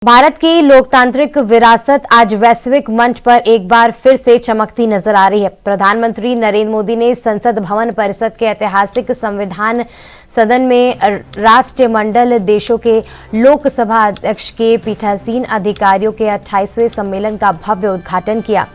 भारत की लोकतांत्रिक विरासत आज वैश्विक मंच पर एक बार फिर से चमकती नजर आ रही है। प्रधानमंत्री नरेंद्र मोदी ने संसद भवन परिषद के ऐतिहासिक संविधान सदन में राष्ट्रमंडल देशों के लोकसभा अध्यक्ष के पीठासीन अधिकारियों के 28वें सम्मेलन का भव्य उद्घाटन किया।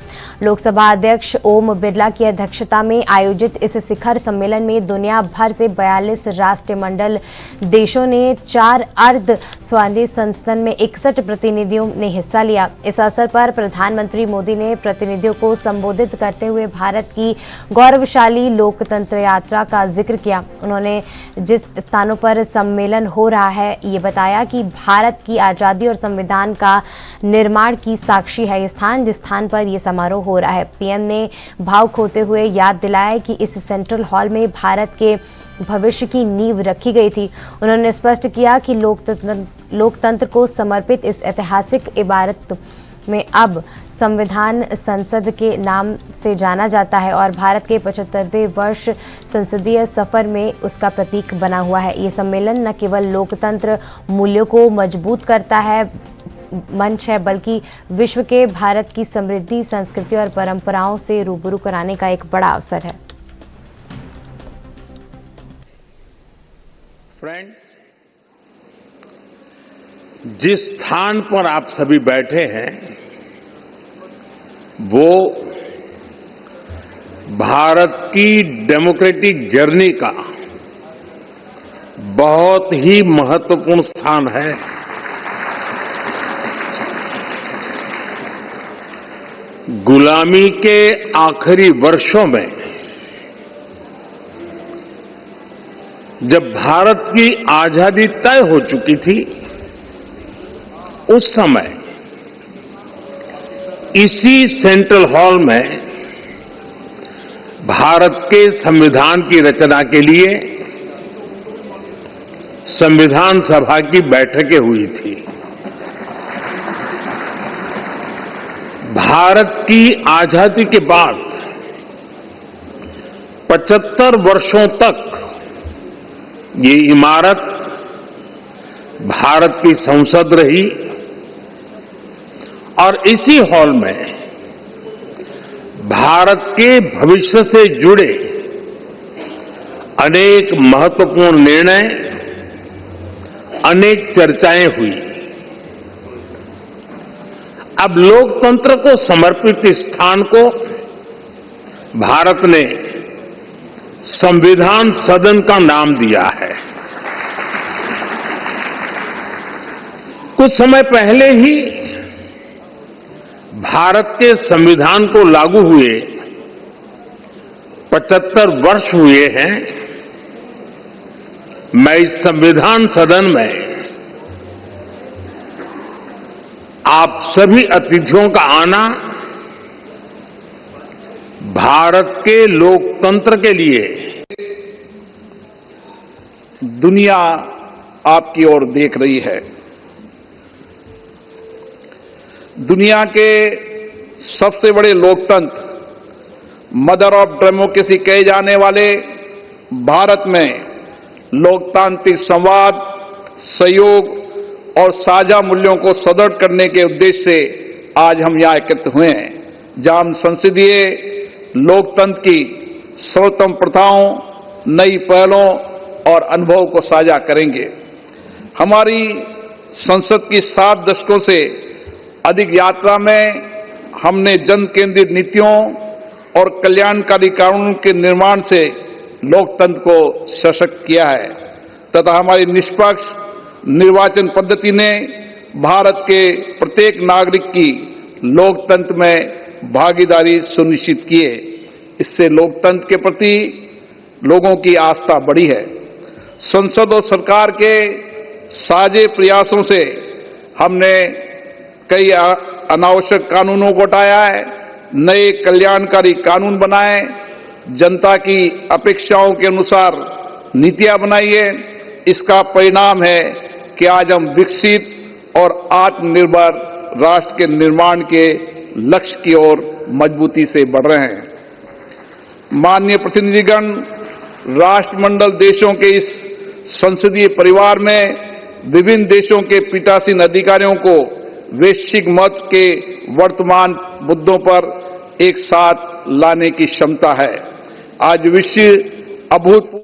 लोकसभा अध्यक्ष ओम बिरला की अध्यक्षता में आयोजित इस शिखर सम्मेलन में दुनिया भर से 42 राष्ट्रमंडल देशों ने 4 अर्ध स्वायत्त संस्थान में 61 प्रतिनिधियों ने हिस्सा लिया। इस अवसर पर प्रधानमंत्री मोदी ने प्रतिनिधियों को संबोधित करते हुए भारत की गौरवशाली लोकतंत्र यात्रा का जिक्र किया। उन्होंने जिस स्थानों पर सम्मेलन हो रहा है ये बताया कि भारत की आजादी और संविधान का निर्माण की साक्षी है ये स्थान, जिस स्थान पर ये समारोह हो रहा है। पीएम ने भावुक होते हुए याद दिलाया कि इस सेंट्रल हॉल में भारत के भविष्य की नींव रखी गई थी। उन्होंने स्पष्ट किया कि लोकतंत्र को समर्पित इस ऐतिहासिक इमारत में अब संविधान संसद के नाम से जाना जाता है और भारत के 75वें वर्ष संसदीय सफर में उसका प्रतीक बना हुआ है। ये सम्मेलन न केवल लोकतंत्र मूल्यों को मजबूत करता है मंच है, बल्कि विश्व के भारत की समृद्धि, संस्कृति और परंपराओं से रूबरू कराने का एक बड़ा अवसर है। फ्रेंड्स, जिस स्थान पर आप सभी बैठे हैं वो भारत की डेमोक्रेटिक जर्नी का बहुत ही महत्वपूर्ण स्थान है। गुलामी के आखिरी वर्षों में जब भारत की आजादी तय हो चुकी थी, उस समय इसी सेंट्रल हॉल में भारत के संविधान की रचना के लिए संविधान सभा की बैठकें हुई थी। भारत की आजादी के बाद 75 वर्षों तक ये इमारत भारत की संसद रही और इसी हॉल में भारत के भविष्य से जुड़े अनेक महत्वपूर्ण निर्णय, अनेक चर्चाएं हुई। अब लोकतंत्र को समर्पित इस स्थान को भारत ने संविधान सदन का नाम दिया है। कुछ समय पहले ही भारत के संविधान को लागू हुए 75 वर्ष हुए हैं। मैं इस संविधान सदन में आप सभी अतिथियों का आना भारत के लोकतंत्र के लिए, दुनिया आपकी ओर देख रही है। दुनिया के सबसे बड़े लोकतंत्र, मदर ऑफ डेमोक्रेसी कहे जाने वाले भारत में लोकतांत्रिक संवाद, सहयोग और साझा मूल्यों को सुदृढ़ करने के उद्देश्य से आज हम यहां एकत्र हुए हैं, जहां हम संसदीय लोकतंत्र की सर्वोत्तम प्रथाओं, नई पहलों और अनुभव को साझा करेंगे। हमारी संसद की 7 दशकों से अधिक यात्रा में हमने जन केंद्रित नीतियों और कल्याणकारी कानूनों के निर्माण से लोकतंत्र को सशक्त किया है तथा हमारी निष्पक्ष निर्वाचन पद्धति ने भारत के प्रत्येक नागरिक की लोकतंत्र में भागीदारी सुनिश्चित की है। इससे लोकतंत्र के प्रति लोगों की आस्था बढ़ी है। संसद और सरकार के साझे प्रयासों से हमने कई अनावश्यक कानूनों को हटाया है, नए कल्याणकारी कानून बनाए, जनता की अपेक्षाओं के अनुसार नीतियां बनाई है। इसका परिणाम है कि आज हम विकसित और आत्मनिर्भर राष्ट्र के निर्माण के लक्ष्य की ओर मजबूती से बढ़ रहे हैं। माननीय प्रतिनिधिगण, राष्ट्रमंडल देशों के इस संसदीय परिवार में विभिन्न देशों के पीठासीन अधिकारियों को वैश्विक महत्व के वर्तमान मुद्दों पर एक साथ लाने की क्षमता है। आज विश्व अभूतपूर्व